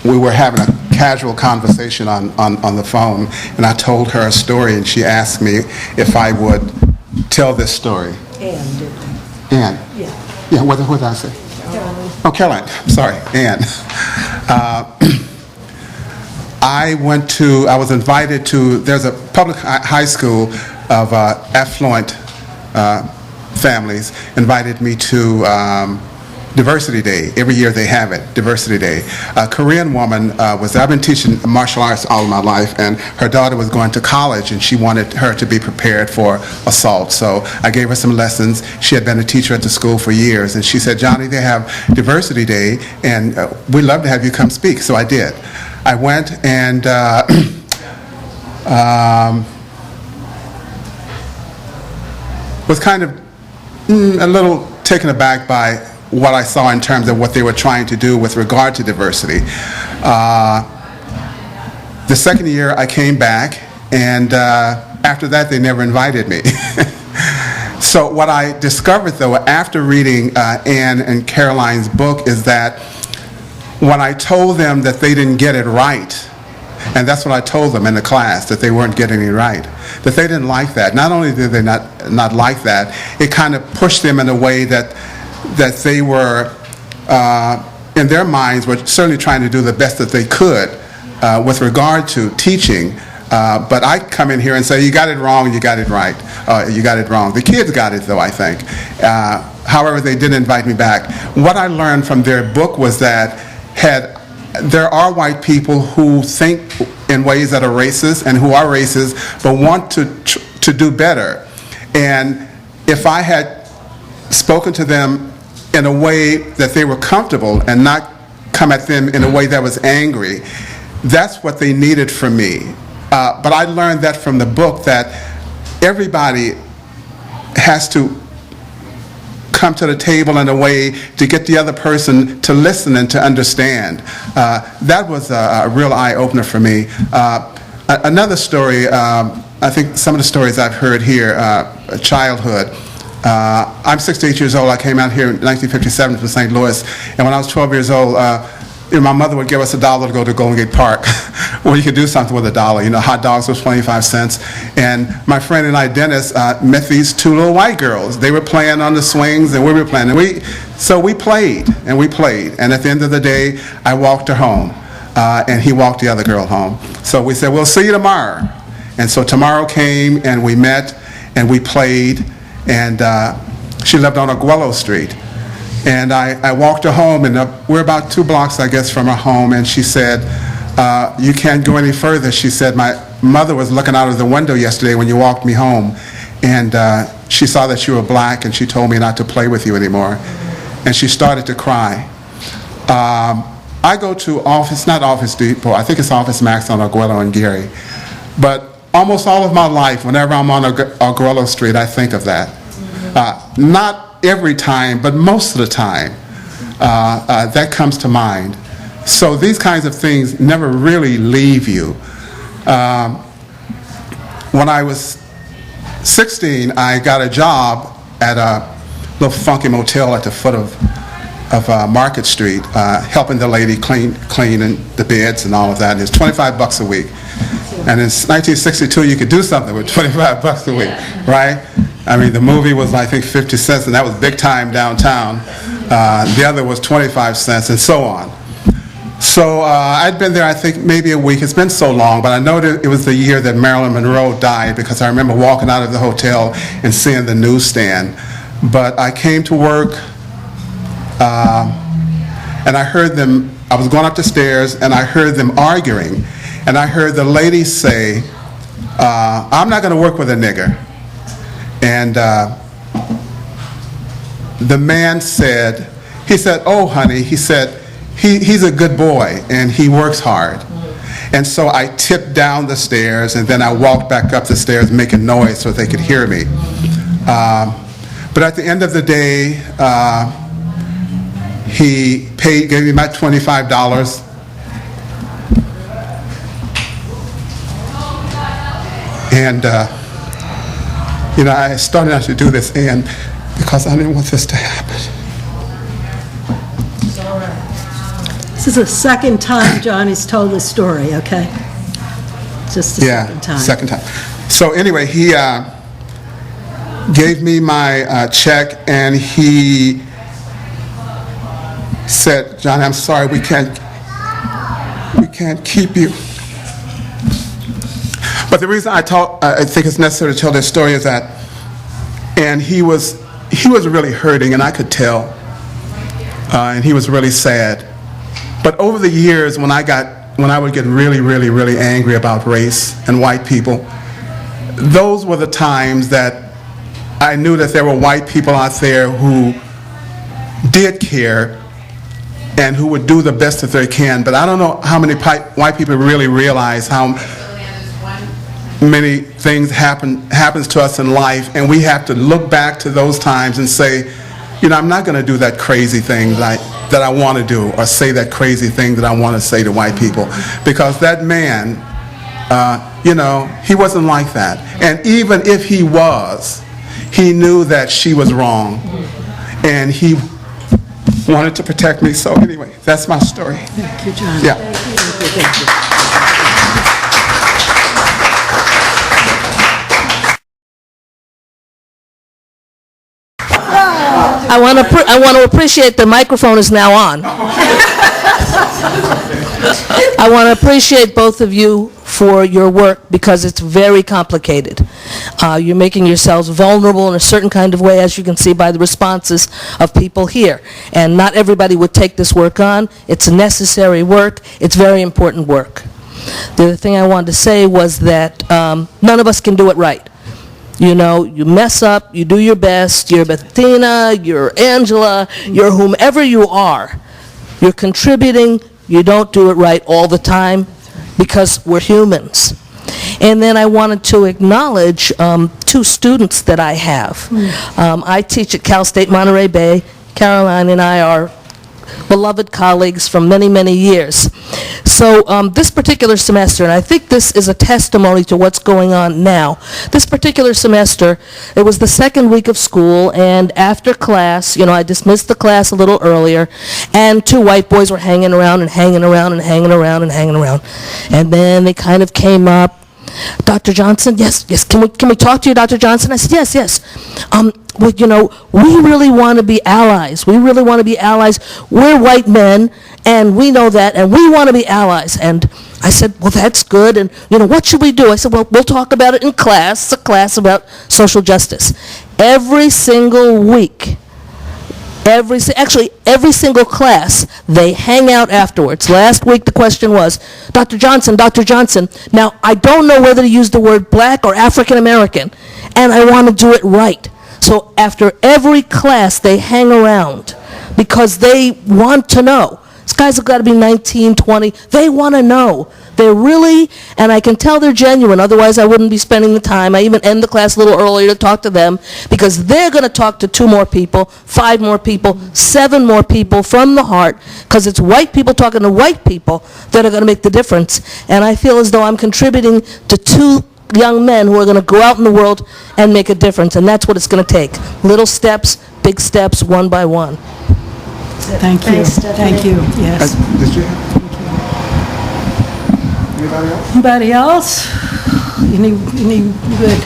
We were having a casual conversation on the phone, and I told her a story, and she asked me if I would tell this story. Ann. Yeah. Yeah, what did I say? Caroline. Oh, Caroline. Sorry, Ann. I was invited to, there's a public high school of affluent families, invited me to Diversity Day. Every year they have it, Diversity Day. A Korean woman I've been teaching martial arts all of my life, and her daughter was going to college, and she wanted her to be prepared for assault. So I gave her some lessons. She had been a teacher at the school for years, and she said, "Johnny, they have Diversity Day, and we'd love to have you come speak." So I did. I went and was kind of a little taken aback by what I saw in terms of what they were trying to do with regard to diversity. The second year I came back, and after that they never invited me. So what I discovered, though, after reading Ann and Caroline's book, is that when I told them that they didn't get it right, and that's what I told them in the class, that they weren't getting it right, that they didn't like that. Not only did they not like that, it kind of pushed them in a way that they were, in their minds, were certainly trying to do the best that they could with regard to teaching. But I come in here and say, you got it wrong, you got it right, you got it wrong. The kids got it, though, I think. However, they didn't invite me back. What I learned from their book was that there are white people who think in ways that are racist and who are racist, but want to do better. And if I had spoken to them in a way that they were comfortable and not come at them in a way that was angry, that's what they needed from me. But I learned that from the book, that everybody has to come to the table in a way to get the other person to listen and to understand. That was a real eye-opener for me. Another story, I think some of the stories I've heard here, childhood. I'm 68 years old. I came out here in 1957 from St. Louis, and when I was 12 years old, my mother would give us $1 to go to Golden Gate Park, where you could do something with $1. Hot dogs was 25 cents. And my friend and I, Dennis, met these two little white girls. They were playing on the swings, and we were playing. And so we played, and we played. And at the end of the day, I walked her home, and he walked the other girl home. So we said, we'll see you tomorrow. And so tomorrow came, and we met, and we played. And she lived on Aguelo Street. And I walked her home, and we're about 2 blocks, I guess, from her home, and she said, you can't go any further. She said, my mother was looking out of the window yesterday when you walked me home, and she saw that you were black, and she told me not to play with you anymore. And she started to cry. I go to not Office Depot, I think it's Office Max on Arguello and Geary. But almost all of my life, whenever I'm on Arguello Street, I think of that. Not every time, but most of the time, that comes to mind. So these kinds of things never really leave you. When I was 16, I got a job at a little funky motel at the foot of Market Street, helping the lady cleaning the beds and all of that. And it's $25 a week. And in 1962, you could do something with $25 a week, right? I mean, the movie was, I think, 50 cents, and that was big time downtown. The other was 25 cents, and so on. So I'd been there, I think, maybe a week. It's been so long, but I know that it was the year that Marilyn Monroe died, because I remember walking out of the hotel and seeing the newsstand. But I came to work, and I heard them, I was going up the stairs, and I heard them arguing. And I heard the lady say, I'm not going to work with a nigger. And the man said, he said, oh, honey, he said, he's a good boy, and he works hard. And so I tipped down the stairs, and then I walked back up the stairs making noise so they could hear me. But at the end of the day, he gave me my $25. And, you know, I started out to do this, and because I didn't want this to happen. This is the second time Johnny's told this story, okay? Just the second time. Second time. So anyway, he gave me my check, and he said, Johnny, I'm sorry, we can't keep you. But the reason I think it's necessary to tell this story is that, and he was really hurting, and I could tell, and he was really sad. But over the years, when I would get really, really, really angry about race and white people, those were the times that I knew that there were white people out there who did care and who would do the best that they can. But I don't know how many white people really realize how many things happens to us in life, and we have to look back to those times and say, you know, I'm not going to do that crazy thing that I want to do, or say that crazy thing that I want to say to white people, because that man, you know, he wasn't like that. And even if he was, he knew that she was wrong, and he wanted to protect me. So anyway, that's my story. Thank you, John. Yeah. Thank you. I want to appreciate the microphone is now on. I want to appreciate both of you for your work, because it's very complicated. You're making yourselves vulnerable in a certain kind of way, as you can see by the responses of people here. And not everybody would take this work on. It's necessary work. It's very important work. The other thing I wanted to say was that none of us can do it right. You know, you mess up, you do your best, you're Bettina, you're Angela, you're whomever you are. You're contributing, you don't do it right all the time, because we're humans. And then I wanted to acknowledge two students that I have. I teach at Cal State Monterey Bay. Caroline and I are beloved colleagues from many, many years. So this particular semester, and I think this is a testimony to what's going on now, this particular semester, it was the second week of school, and after class, you know, I dismissed the class a little earlier, and two white boys were hanging around and hanging around and hanging around and hanging around. And then they kind of came up, Dr. Johnson, yes, can we talk to you, Dr. Johnson? I said, yes. Well, you know, we really want to be allies. We really want to be allies. We're white men, and we know that, and we want to be allies. And I said, well, that's good, and, you know, what should we do? I said, well, we'll talk about it in class. It's a class about social justice. Every single week, Actually, every single class, they hang out afterwards. Last week, the question was, Dr. Johnson, now, I don't know whether to use the word black or African American, and I want to do it right. So after every class, they hang around because they want to know. These guys have got to be 19, 20. They want to know. They're really, and I can tell they're genuine, otherwise I wouldn't be spending the time. I even end the class a little earlier to talk to them, because they're going to talk to 2 more people, 5 more people, 7 more people from the heart, because it's white people talking to white people that are going to make the difference. And I feel as though I'm contributing to 2 young men who are going to go out in the world and make a difference, and that's what it's going to take. Little steps, big steps, one by one. Thank you. Thanks, Stephanie. Thank you, yes. Did you have? Anybody else? Anybody else? Any good?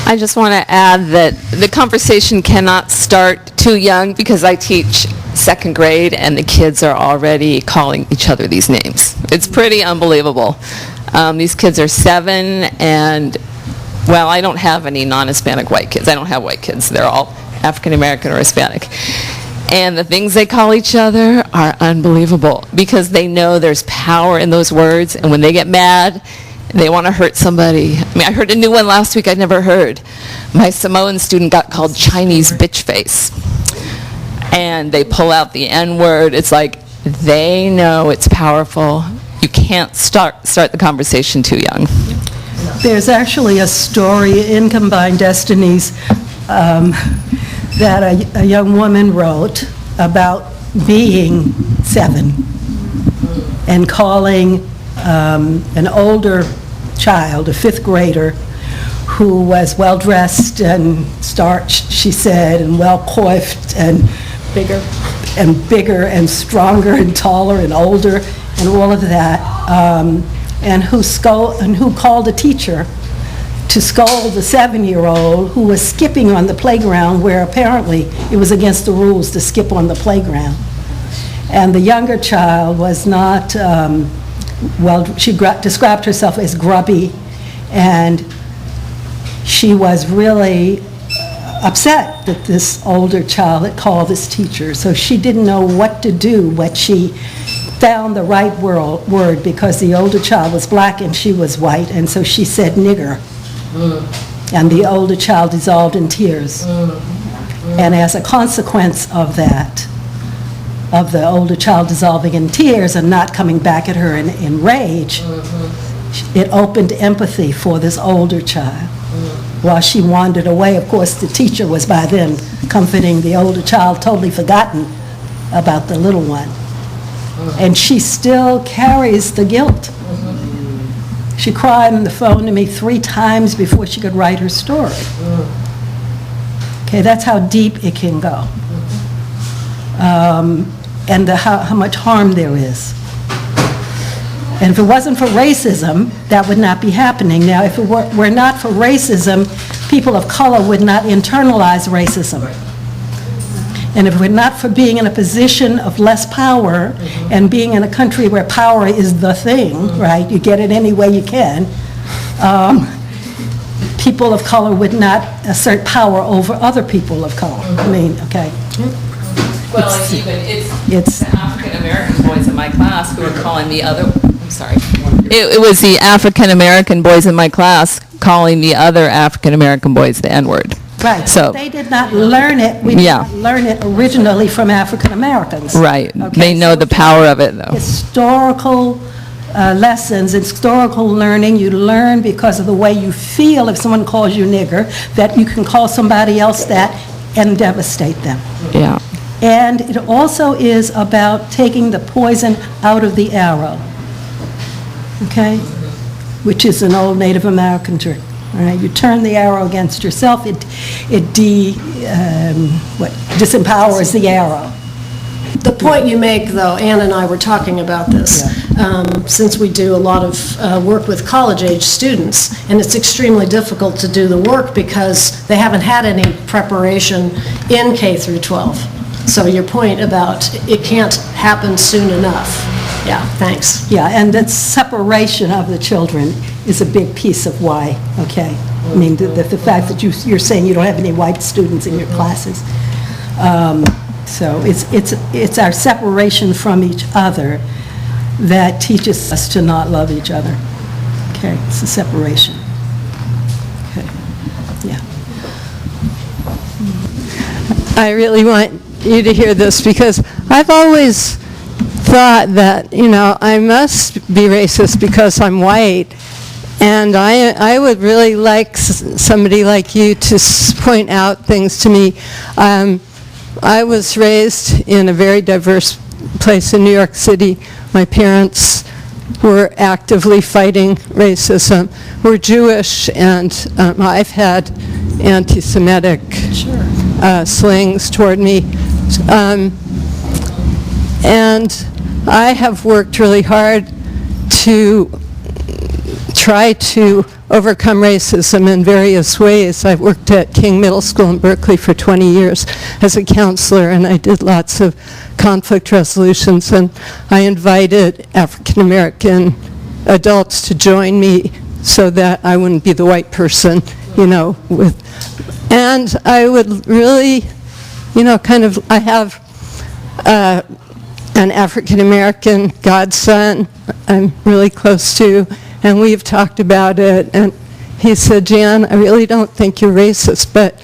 I just want to add that the conversation cannot start too young, because I teach 2nd grade and the kids are already calling each other these names. It's pretty unbelievable. These kids are 7, and, well, I don't have any non-Hispanic white kids. I don't have white kids. They're all African American or Hispanic. And the things they call each other are unbelievable, because they know there's power in those words, and when they get mad, they want to hurt somebody. I mean, I heard a new one last week I'd never heard. My Samoan student got called Chinese bitch face. And they pull out the N-word. It's like, they know it's powerful. You can't start the conversation too young. There's actually a story in Combined Destinies that a young woman wrote about being 7 and calling an older child, a 5th grader, who was well-dressed and starched, she said, and well-coiffed and bigger and stronger and taller and older and all of that, and who called a teacher to scold the 7-year-old who was skipping on the playground, where apparently it was against the rules to skip on the playground. And the younger child was not, she described herself as grubby, and she was really upset that this older child had called this teacher. So she didn't know what to do, but she found the right word, because the older child was black and she was white, and so she said nigger. And the older child dissolved in tears. And as a consequence of that, of the older child dissolving in tears and not coming back at her in rage, it opened empathy for this older child. While she wandered away, of course, the teacher was by then comforting the older child, totally forgotten about the little one. And she still carries the guilt. She cried on the phone to me 3 times before she could write her story. Okay, that's how deep it can go. And how much harm there is. And if it wasn't for racism, that would not be happening. Now, if it were not for racism, people of color would not internalize racism. And if it were not for being in a position of less power and being in a country where power is the thing, right, you get it any way you can, people of color would not assert power over other people of color. I mean, okay. Well, it's the African American boys in my class who were calling the other, I'm sorry. It was the African American boys in my class calling the other African American boys the N-word. Right. So they did not learn it. We did not learn it originally from African Americans. Right. Okay, They know the power of it, though. Historical lessons, historical learning, you learn because of the way you feel if someone calls you nigger, that you can call somebody else that and devastate them. Yeah. And it also is about taking the poison out of the arrow, okay? Which is an old Native American trick. All right, you turn the arrow against yourself, it disempowers the arrow. The point you make, though, Ann and I were talking about this, since we do a lot of work with college-age students, and it's extremely difficult to do the work because they haven't had any preparation in K through 12. So your point about it can't happen soon enough. Yeah, thanks. Yeah, and that separation of the children is a big piece of why, okay? I mean, the fact that you're saying you don't have any white students in your classes. So it's our separation from each other that teaches us to not love each other. Okay, it's a separation. Okay, yeah. I really want you to hear this because I've always thought that, I must be racist because I'm white. And I would really like somebody like you to point out things to me. I was raised in a very diverse place in New York City. My parents were actively fighting racism. We're Jewish, and I've had anti-Semitic slings toward me. And I have worked really hard to try to overcome racism in various ways. I've worked at King Middle School in Berkeley for 20 years as a counselor, and I did lots of conflict resolutions, and I invited African American adults to join me so that I wouldn't be the white person, and I would really, I have an African American godson I'm really close to, and we've talked about it, and he said, Jan, I really don't think you're racist, but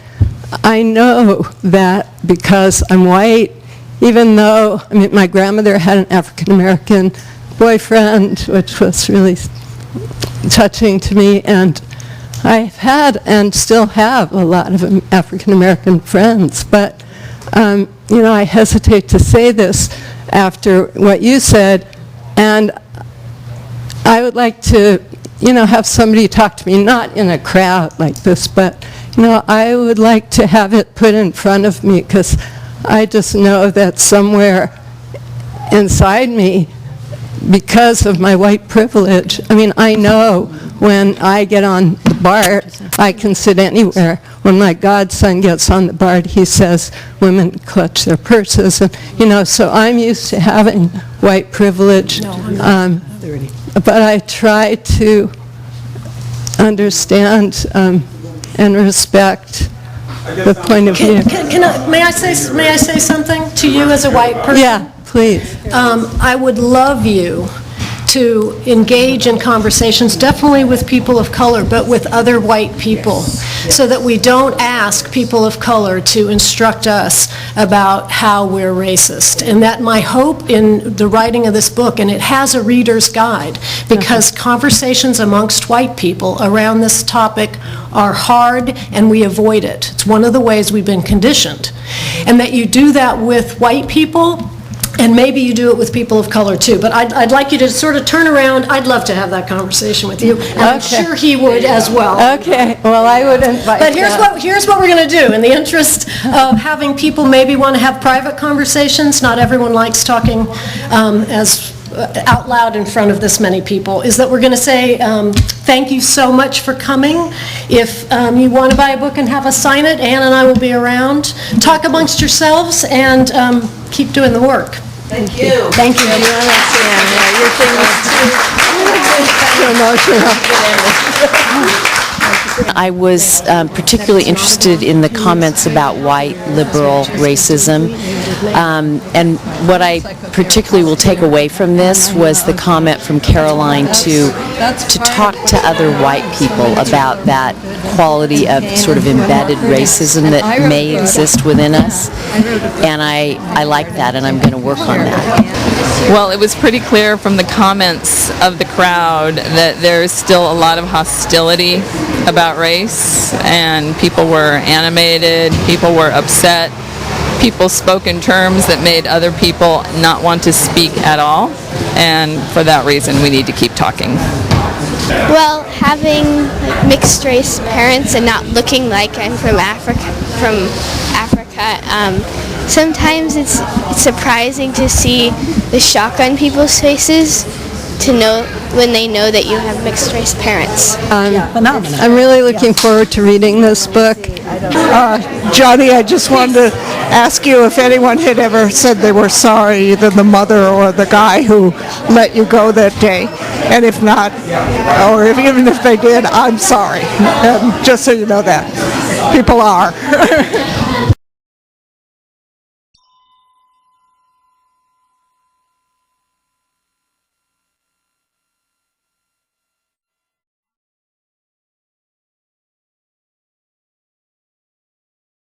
I know that because I'm white, even though, my grandmother had an African-American boyfriend, which was really touching to me, and I've had and still have a lot of African-American friends, but, I hesitate to say this after what you said, and I would like to, have somebody talk to me, not in a crowd like this, but, I would like to have it put in front of me, because I just know that somewhere inside me, because of my white privilege, I know when I get on the BART, I can sit anywhere. When my godson gets on the BART, he says women clutch their purses, and, so I'm used to having white privilege. But I try to understand and respect the point of view. May I say something to you as a white person? Yeah, please. I would love you to engage in conversations, definitely with people of color, but with other white people, so that we don't ask people of color to instruct us about how we're racist. And that my hope in the writing of this book, and it has a reader's guide, because conversations amongst white people around this topic are hard and we avoid it. It's one of the ways we've been conditioned. And that you do that with white people, and maybe you do it with people of color too, but I'd like you to sort of turn around. I'd love to have that conversation with you, and I'm sure he would as well. Okay, well, I would invite But here's what we're going to do. In the interest of having people maybe want to have private conversations, not everyone likes talking as out loud in front of this many people, is that we're going to say thank you so much for coming. If you want to buy a book and have us sign it, Ann and I will be around. Talk amongst yourselves and keep doing the work. Thank you. Thank you. I was particularly interested in the comments about white liberal racism, and what I particularly will take away from this was the comment from Caroline to talk to other white people about that quality of sort of embedded racism that may exist within us, and I like that, and I'm going to work on that. Well, it was pretty clear from the comments of the crowd that there's still a lot of hostility about race, and people were animated, people were upset, people spoke in terms that made other people not want to speak at all, and for that reason we need to keep talking. Well, having mixed race parents and not looking like I'm from Africa, sometimes it's surprising to see the shock on people's faces to know when they know that you have mixed race parents. I'm really looking forward to reading this book. Johnnie, I just wanted to ask you if anyone had ever said they were sorry, either the mother or the guy who let you go that day. And if not, or even if they did, I'm sorry. Just so you know that. People are.